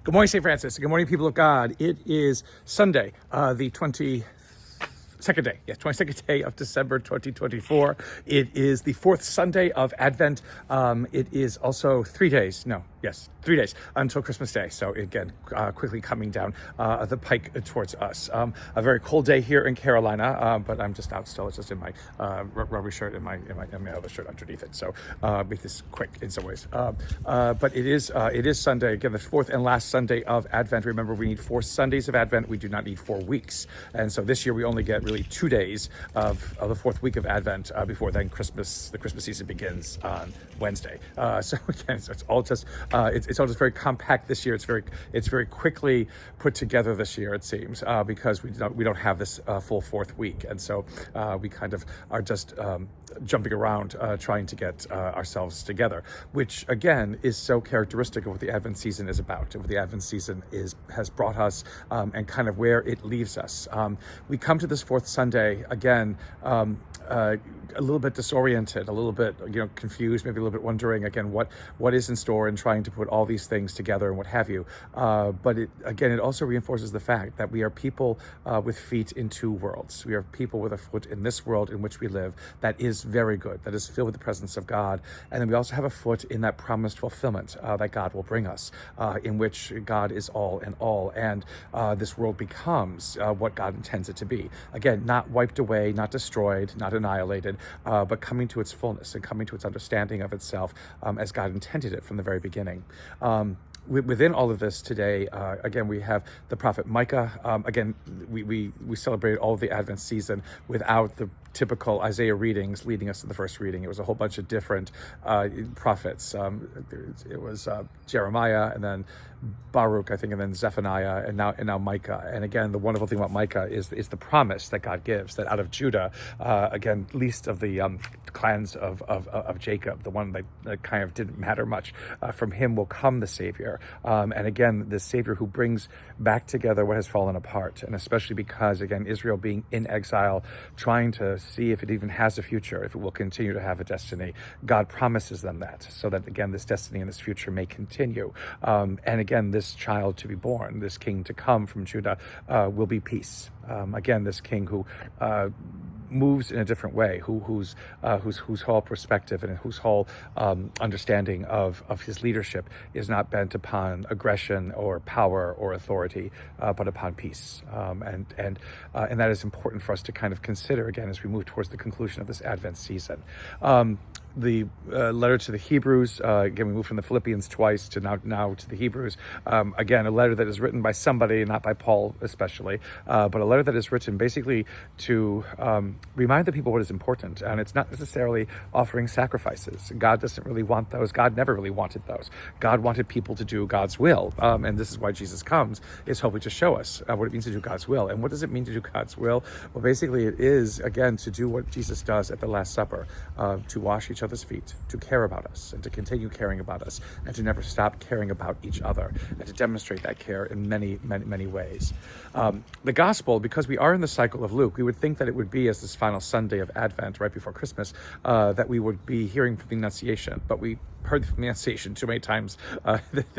Good morning, St. Francis. Good morning, people of God. It is Sunday, the 22nd day of December 2024. It is the fourth Sunday of Advent. It is also 3 days until Christmas Day. So again, quickly coming down the pike towards us. A very cold day here in Carolina, but I'm just out still. It's just in my rubber shirt and my other shirt underneath it. So make this quick in some ways. But it is Sunday, again, the fourth and last Sunday of Advent. Remember, we need 4 Sundays of Advent. We do not need 4 weeks. And so this year we only get really 2 days of the fourth week of Advent before then the Christmas season begins on Wednesday. So again, so it's all just very compact this year. It's very quickly put together this year, it seems, because we don't have this full fourth week, and so we kind of are just jumping around trying to get ourselves together, which again is so characteristic of what the Advent season is about, and what the Advent season has brought us, and kind of where it leaves us. We come to this fourth Sunday again, a little bit disoriented, a little bit confused, maybe a little bit wondering again what is in store, and trying to put all these things together and what have you. But it also reinforces the fact that we are people with feet in 2 worlds. We are people with a foot in this world in which we live that is very good, that is filled with the presence of God, and then we also have a foot in that promised fulfillment that God will bring us, in which God is all in all, and this world becomes what God intends it to be. Again, not wiped away, not destroyed, not annihilated, but coming to its fullness and coming to its understanding of itself as God intended it from the very beginning. Within all of this today, again, we have the prophet Micah. Again, we celebrated all of the Advent season without the typical Isaiah readings leading us to the first reading. It was a whole bunch of different prophets. It was Jeremiah, and then Baruch, I think, and then Zephaniah, and now Micah. And again, the wonderful thing about Micah is the promise that God gives, that out of Judah, again, least of the clans of Jacob, the one that kind of didn't matter much, from him will come the Savior. And again, the Savior who brings back together what has fallen apart, and especially because, again, Israel being in exile, trying to see if it even has a future, if it will continue to have a destiny, God promises them that, so that, again, this destiny and this future may continue. And again, this child to be born, this king to come from Judah, will be peace. Again, this king who moves in a different way, whose whole perspective and whose whole understanding of his leadership is not bent upon aggression or power or authority, but upon peace. And that is important for us to kind of consider again as we move towards the conclusion of this Advent season. The letter to the Hebrews, again, we moved from the Philippians twice to now to the Hebrews. Again, a letter that is written by somebody, not by Paul especially, but a letter that is written basically to remind the people what is important. And it's not necessarily offering sacrifices. God doesn't really want those. God never really wanted those. God wanted people to do God's will. And this is why Jesus comes, is hopefully to show us what it means to do God's will. And what does it mean to do God's will? Well, basically it is, again, to do what Jesus does at the Last Supper, to wash each other's feet, to care about us, and to continue caring about us, and to never stop caring about each other, and to demonstrate that care in many, many, many ways. The gospel, because we are in the cycle of Luke, we would think that it would be as this final Sunday of Advent, right before Christmas, that we would be hearing from the Annunciation, but we heard the Annunciation too many times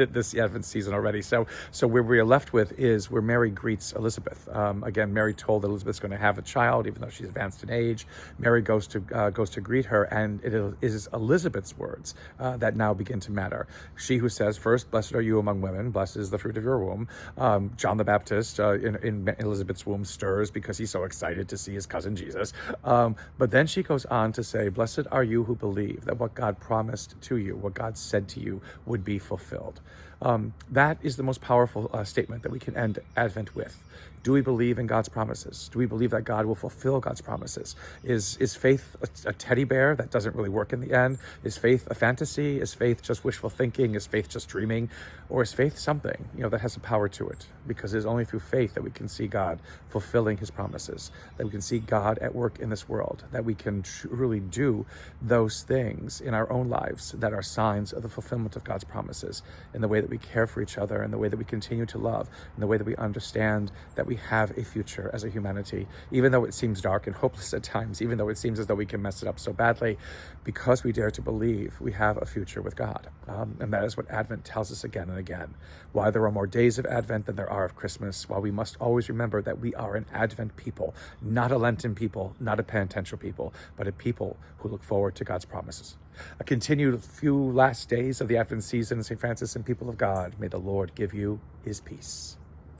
this Advent season already. So where we are left with is where Mary greets Elizabeth. Again, Mary told that Elizabeth's going to have a child, even though she's advanced in age. Mary goes to greet her, and it is Elizabeth's words that now begin to matter. She who says, first, blessed are you among women, blessed is the fruit of your womb. John the Baptist in Elizabeth's womb stirs because he's so excited to see his cousin Jesus. But then she goes on to say, blessed are you who believe that what God promised to you, what God said to you, would be fulfilled. That is the most powerful statement that we can end Advent with. Do we believe in God's promises? Do we believe that God will fulfill God's promises? Is faith a teddy bear that doesn't really work in the end? Is faith a fantasy? Is faith just wishful thinking? Is faith just dreaming? Or is faith something, that has a power to it? Because it is only through faith that we can see God fulfilling his promises, that we can see God at work in this world, that we can truly do those things in our own lives that are signs of the fulfillment of God's promises in the way that that we care for each other, and the way that we continue to love, and the way that we understand that we have a future as a humanity, even though it seems dark and hopeless at times, even though it seems as though we can mess it up so badly, because we dare to believe we have a future with God. And that is what Advent tells us again and again. Why there are more days of Advent than there are of Christmas, while we must always remember that we are an Advent people, not a Lenten people, not a penitential people, but a people who look forward to God's promises. A continued few last days of the Advent season, St. Francis and people of God, may the Lord give you his peace.